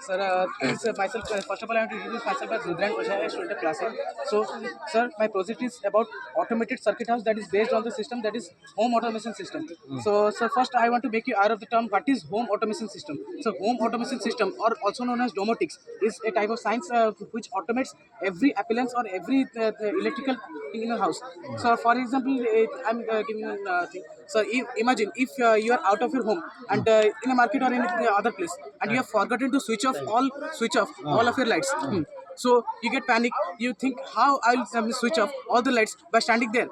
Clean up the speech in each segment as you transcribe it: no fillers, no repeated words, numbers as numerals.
Sir, myself. First of all, I want to introduce myself as Rudran Prashaya, student of class 8. So, sir, my project is about automated circuit house that is based on the system that is home automation system. So, first I want to make you aware of the term what is home automation system. So, home automation system, or also known as domotics, is a type of science which automates every appliance or every electrical thing in your house. So, for example, I'm giving a thing. So, imagine if you are out of your home and in a market or in other place, and you have forgotten to switch off all of your lights. So you get panic. You think how I'll switch off all the lights by standing there.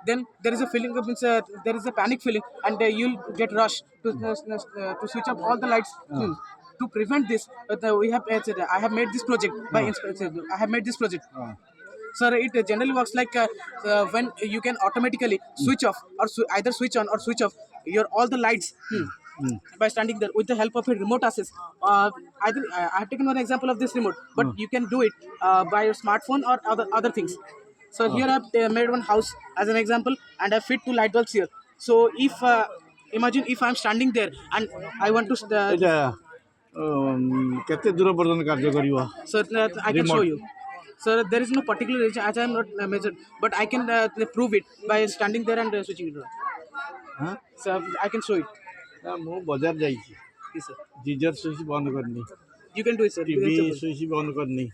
Then there is a feeling of there is a panic feeling, and you'll get rushed to switch off all the lights. To prevent this, we have I have made this project by I have made this project. Sir, it generally works like when you can automatically switch off or either switch on or switch off your all the lights by standing there with the help of a remote access. I have taken one example of this remote, but you can do it by your smartphone or other things. So here I have made one house as an example, and I fit two light bulbs here. So if imagine if I am standing there and I want to এটা କେତେ ଦୂର ପର୍ଯ୍ୟନ୍ତ କାର୍ଯ୍ୟ କରିବ? so I can show you. Sir, there is no particular reason as I am not measured, but I can prove it by standing there and switching it on. So I can show it. ମୁଁ ବଜାର ଯାଇଛି, Yes, sir. Geyser switch ବନ୍ଦ କରିନି, You can do it, sir. TV switch ବନ୍ଦ କରିନି,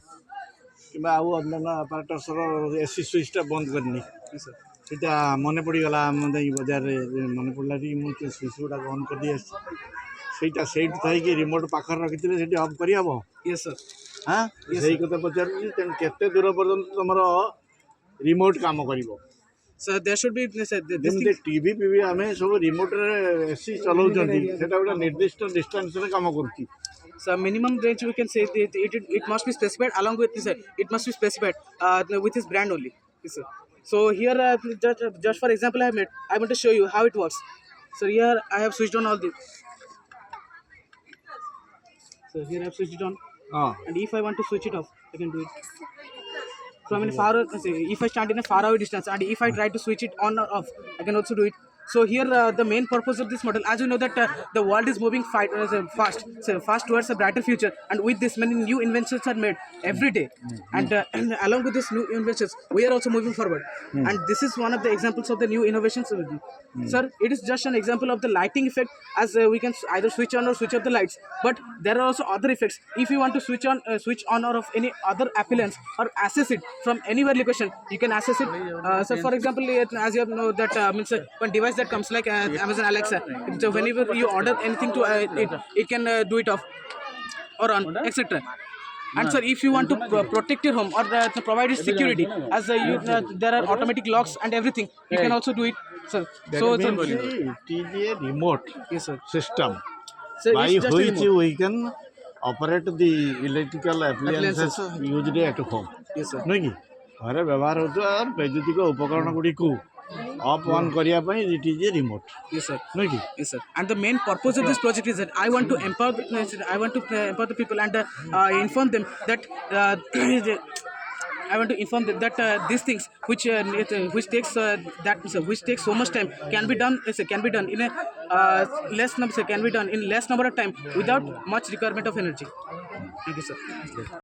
କିମ୍ବା ଆଉ ଅନ୍ୟାନ୍ୟ ଆପାରାଟସ୍ର ଏସି ସୁଇଚ୍ଟା ବନ୍ଦ କରିନି। Yes, sir. ସେଇଟା ମନେ ପଡ଼ିଗଲା ମୁଁ ଯାଇକି ବଜାରରେ ମନେ ପଡ଼ିଲା କି ମୁଁ ସେ ସୁଇଚ୍ ଗୁଡ଼ାକ ଅନ୍ କରିଦେଇ ଆସିଛି। ସେଇଟା ସେଇଠି ଥାଇକି ରିମୋଟ୍ ପାଖରେ ରଖିଥିଲେ ସେଇଠି ଅଫ୍ କରିହେବ? Yes, sir. ସେଇ କଥା ପଚାରୁଛି। ତେଣୁ କେତେ ଦୂର ପର୍ଯ୍ୟନ୍ତ ତୁମର ରିମୋଟ୍ କାମ କରିବ? So there should be this ଯେମିତି ଟିଭି ପିଭି ଆମେ ସବୁ ରିମୋଟ୍ରେ ଏସି ଚଲାଉଛନ୍ତି, ସେଇଟା ଗୋଟେ ନିର୍ଦ୍ଦିଷ୍ଟ ଡିଷ୍ଟାନ୍ସରେ କାମ କରୁଛି। so minimum range we can say it must be specified along with this. It must be specified with his brand only. Yes, sir. So here just for example I want to show you how it works. So here I have switched on all this. So here I have switched it on. And if I want to switch it off, I can do it. So I mean if I stand in a far away distance, and if I try to switch it on or off, I can also do it. So here the main purpose of this model, as you know that the world is moving fast towards a brighter future, and with this many new inventions are made every day, and along with these new inventions we are also moving forward, and this is one of the examples of the new innovations. Sir, it is just an example of the lighting effect, as we can either switch on or switch off the lights, but there are also other effects. If you want to switch on or off any other appliance or access it from anywhere location, you can access it. So for example, as you know that means one device that comes like Amazon Alexa, so whenever you order anything to it can do it off or on, etc. And sir, if you want to protect your home or to provide it security, as there are automatic locks and everything, you can also do it, sir. So it is a remote system so by it's just a which remote. we can operate the electrical appliances used at home. Yes, sir. ନୁହେଁ କି? ଘରେ ବ୍ୟବହାର ହେଉଥିବା ବୈଦ୍ୟୁତିକ ଉପକରଣ ଗୁଡ଼ିକୁ of on କରିବା ପାଇଁ it is a remote. Yes, sir. ନୁହେଁ କି? Yes, sir. And the main purpose of this project is that I want to empower the people and inform them that I want to inform them that these things which takes so much time can be done in a less number of time without much requirement of energy. Thank you, sir.